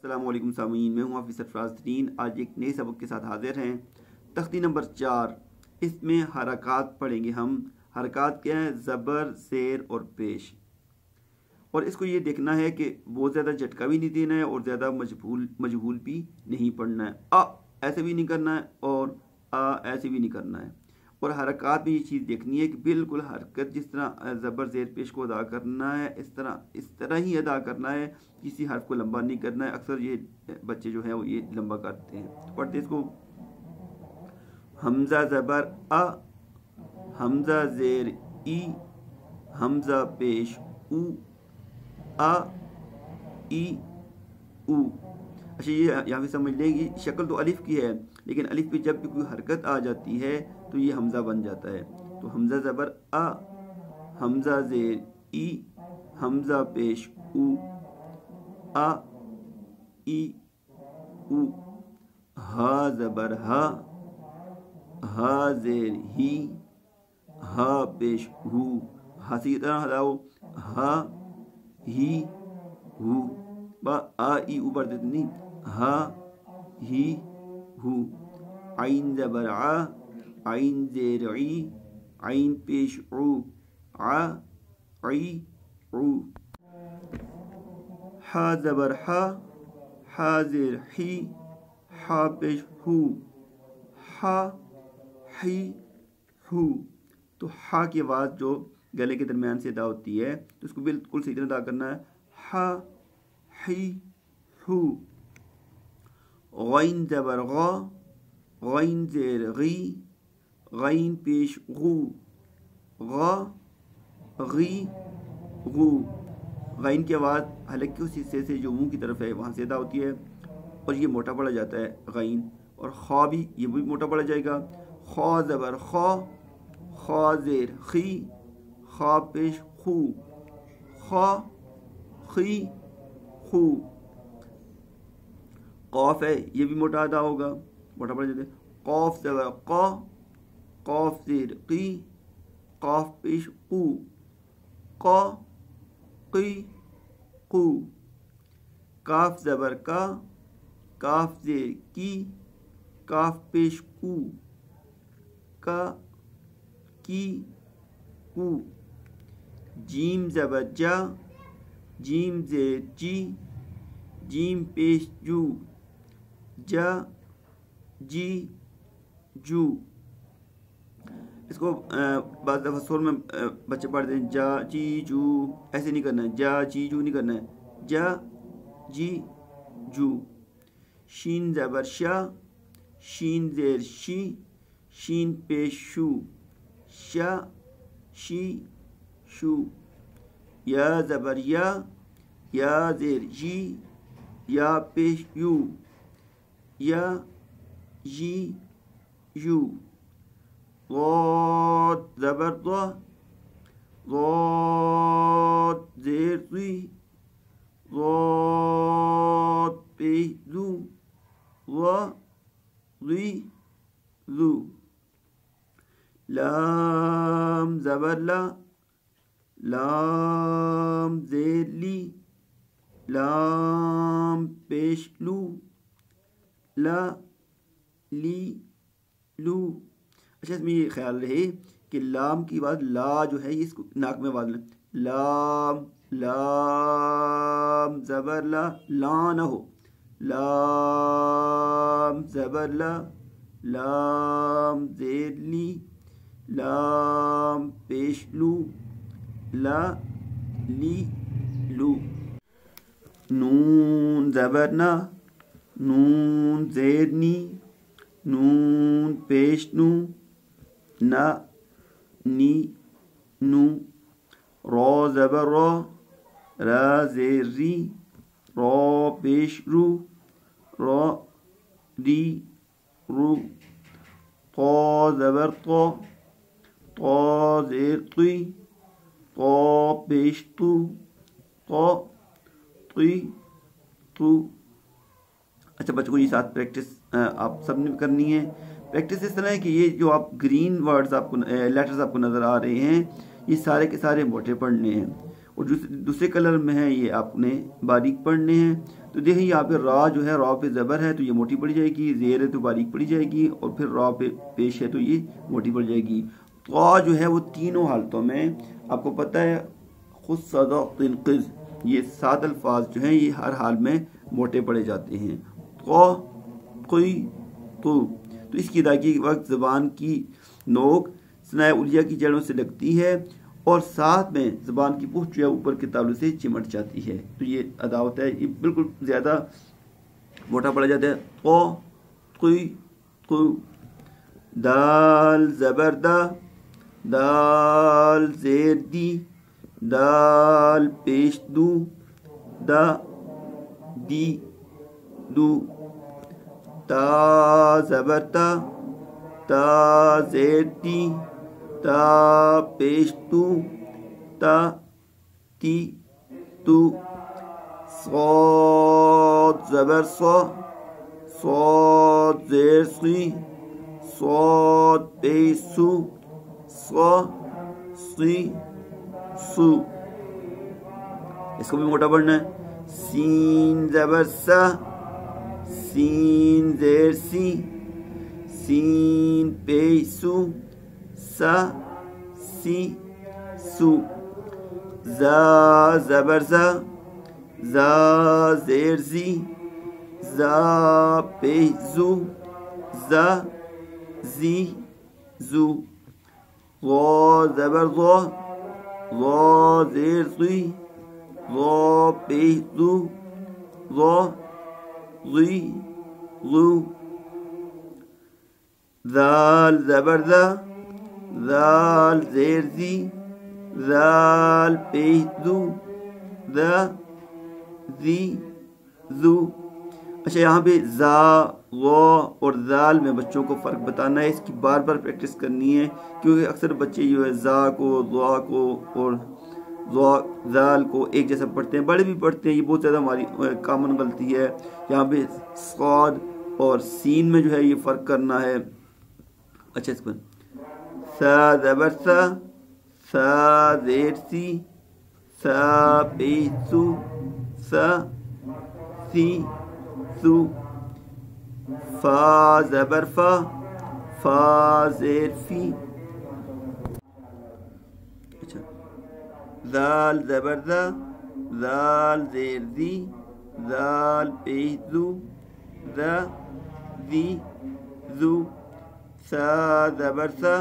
السلام علیکم سامعین، میں ہوں حافظ سرفراز ترین۔ آج ایک نئے سبق کے ساتھ حاضر ہیں۔ تختی نمبر 4، اس میں حرکات پڑھیں گے ہم۔ حرکات کیا ہیں؟ زبر، زیر اور پیش۔ اور اس کو یہ دیکھنا ہے کہ بہت زیادہ جھٹکا بھی نہیں دینا ہے اور زیادہ مجہول بھی نہیں پڑھنا ہے۔ ایسے بھی نہیں کرنا ہے اور ایسے بھی نہیں کرنا ہے۔ اور حرکات میں یہ چیز دیکھنی ہے کہ بالکل حرکت جس طرح زبر زیر پیش کو ادا کرنا ہے اس طرح ہی ادا کرنا ہے، کسی حرف کو لمبا نہیں کرنا ہے۔ اکثر یہ بچے جو ہیں وہ یہ لمبا کرتے ہیں۔ پڑھتے اس کو: حمزہ زبر ا، حمزہ زیر ای، حمزہ پیش او، ا ای او۔ اچھا، یہ یہاں پہ سمجھ لیں گی شکل تو الف کی ہے، لیکن الف پہ جب بھی کوئی حرکت آ جاتی ہے تو یہ حمزہ بن جاتا ہے۔ تو حمزہ زبر ا، حمزہ زیر ای، حمزہ پیش او، ا ای او۔ ہا زبر ہا، ہا زیر ہی، ہا پیش ہو۔ ہا سے طرح ہلاؤ، ہا ہی ہو۔ آ ای او پڑھتے نہیں، ہا ہی ہو۔ عین زبر ع، عین زیر عی، عین پیش عو، ع عی عو۔ حا زبر حا، حا زیر حی، حا پیش ہو، حا حی ہو۔ تو حا کی آواز جو گلے کے درمیان سے ادا ہوتی ہے تو اس کو بالکل صحیح طرح ادا کرنا ہے، حا حی ہو۔ غین زبر غا، غین زیر غی، غین پیش غو، غا غی غو۔ غین کی آواز حلق کے اس حصے سے جو منہ کی طرف ہے وہاں سے ادا ہوتی ہے اور یہ موٹا پڑا جاتا ہے غین۔ اور خا بھی، یہ بھی موٹا پڑا جائے گا۔ خا زبر خا، خا زیر خی، خا پیش خو، خا خی خو۔ قاف ہے، یہ بھی موٹا ادا ہوگا، موٹا پڑا جاتا ہے۔ قاف زبر قا، قاف زیر قی، قاف پیش قو، قا قی قو۔ کاف زبر کا، کاف زیر کی، کاف پیش کو، کا کی کو۔ جیم زبر جا، جیم زیر جی، جیم پیش جو، جا جی جو۔ اس کو بعض دفعہ سور میں بچے پڑھتے ہیں جا جی جو، ایسے نہیں کرنا ہے، جا جی جو نہیں کرنا ہے، جا جی جو۔ شین زبر شا، شین زیر شی، شین پیش شو، شا شی شو۔ یا زبر یا، یا زیر جی، یا پیش یو، یا جی یو۔ ضاد زبر ضا، ضاد زیر ضی، ضاد پیش ذو، ضا ضی ذو۔ لام زبر لا، لام زیر لی، لام پیش لو، لا لی لو۔ اچھا، اس میں یہ خیال رہے کہ لام کی آواز لا جو ہے اس کو ناک میں آواز لیں، لام لام زبر لا، لا نہ ہو، لام زبر لا، لام زیر لی، لام پیش لو، لا لی لو۔ نون زبر نا، نون زیر نی، نون پیش نو، نا نی نو۔ را زبر را، را زیر ری، را پیش رو، را ری رو۔ طا زبر طا، طا زیر طی، طا پیش تو، طا طی تو۔ اچھا بچوں کو یہ ساتھ پریکٹس آپ سب نے کرنی ہے۔ پریکٹس اس طرح ہے کہ یہ جو آپ گرین ورڈز آپ کو لیٹرز آپ کو نظر آ رہے ہیں، یہ سارے کے سارے موٹے پڑھنے ہیں اور دوسرے کلر میں ہے یہ آپ نے باریک پڑھنے ہیں. تو دیکھیں یہاں پہ را جو ہے، را پہ زبر ہے تو یہ موٹی پڑی جائے گی، زیر ہے تو باریک پڑی جائے گی، اور پھر را پہ پیش ہے تو یہ موٹی پڑ جائے گی. طا جو ہے وہ تینوں حالتوں میں آپ کو پتہ ہے خود صدا تنقذ، یہ 7 الفاظ جو ہیں یہ ہر حال میں موٹے پڑے جاتے ہیں. طا قی تو اس کی ادائیگی کے وقت زبان کی نوک ثنائے علیہ کی جڑوں سے لگتی ہے اور ساتھ میں زبان کی پشت جو ہے اوپر کے تالو سے چمٹ جاتی ہے. تو یہ ادا ہوتا ہے، یہ بالکل زیادہ موٹا پڑا جاتا ہے. قا قی قو. دال زبر دا، دال زیر دی، دال پیش دو، دا دی دو. تا زبر تا، تا زیر تی، تا پیش تو، تا تی تو. صاد زبر صا، صاد زیر سی، صاد پیش سو، صا سی سو. اس کو بھی موٹا پڑھنا ہے. سین زبر سا، سین زیر سی، سین پیش سو، سا سی سو. زا زبر زا، زا زیر زی، زا پیش زو، زا زی زو. ضا زبر ضا، ضا زیر زی، ضا پیش زو، ضا زی زو. ذال زبر ذا، ذال زیر زی، ذال پیش زو، ذا زی زو. اچھا یہاں پہ زا، غا اور ذال میں بچوں کو فرق بتانا ہے، اس کی بار بار پریکٹس کرنی ہے کیونکہ اکثر بچے جو ہے زا کو، ضا کو اور ذال کو ایک جیسا پڑھتے ہیں، بڑے بھی پڑھتے ہیں. یہ بہت زیادہ ہماری کامن غلطی ہے. یہاں پہ صاد اور سین میں جو ہے یہ فرق کرنا ہے. اچھا اس پر سا زبر سا، سا زیر سی، سا پیش سو، سا سی سو. فا زبر فا، فا زیر فی. اچھا ذال زبر ذا، ذال زیر زی، ذال پیش زو، ذا زی زو. سا زبر سا،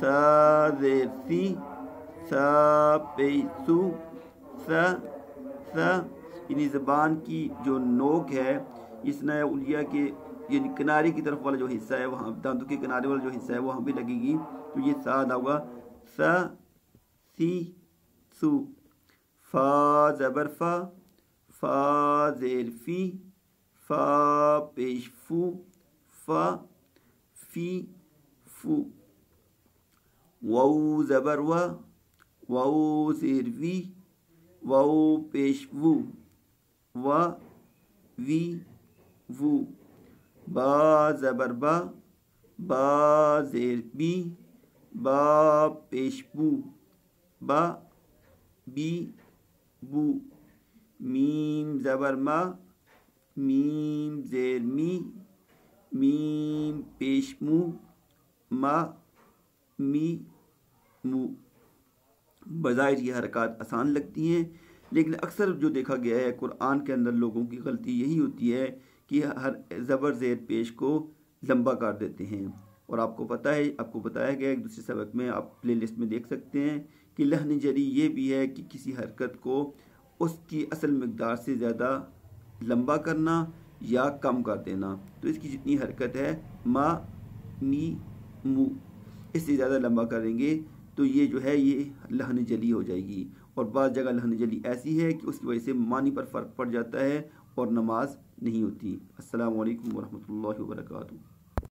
سا زیر سی، سا پیش سو، سا سا. یعنی زبان کی جو نوک ہے اس ثنائے علیہ کے یعنی کنارے کی طرف والا جو حصہ ہے وہاں دانتوں کے کنارے والا جو حصہ ہے وہاں پہ لگے گی تو یہ سا ادا ہوگا. سا سی سو. فا زبر فا، فا زیر فی، فا پیش فو، فا فی فو. واو زبر وا، واو زیر وی، واو پیش وو، وا وی وو. با زبر با، با زیر بی، با پیش بو، با بی بو. میم زبر ما، میم زیر می، میم پیش مو، ما می مو. بظاہر یہ حرکات آسان لگتی ہیں لیکن اکثر جو دیکھا گیا ہے قرآن کے اندر لوگوں کی غلطی یہی ہوتی ہے کہ ہر زبر زیر پیش کو لمبا کر دیتے ہیں. اور آپ کو پتہ ہے، آپ کو بتایا گیا ایک دوسرے سبق میں، آپ پلے لسٹ میں دیکھ سکتے ہیں کہ لحن جری یہ بھی ہے کہ کسی حرکت کو اس کی اصل مقدار سے زیادہ لمبا کرنا یا کم کر دینا. تو اس کی جتنی حرکت ہے ما می مو، اس سے زیادہ لمبا کریں گے تو یہ جو ہے یہ لحن جلی ہو جائے گی. اور بعض جگہ لحن جلی ایسی ہے کہ اس کی وجہ سے معنی پر فرق پڑ جاتا ہے اور نماز نہیں ہوتی. السلام علیکم ورحمۃ اللہ وبرکاتہ.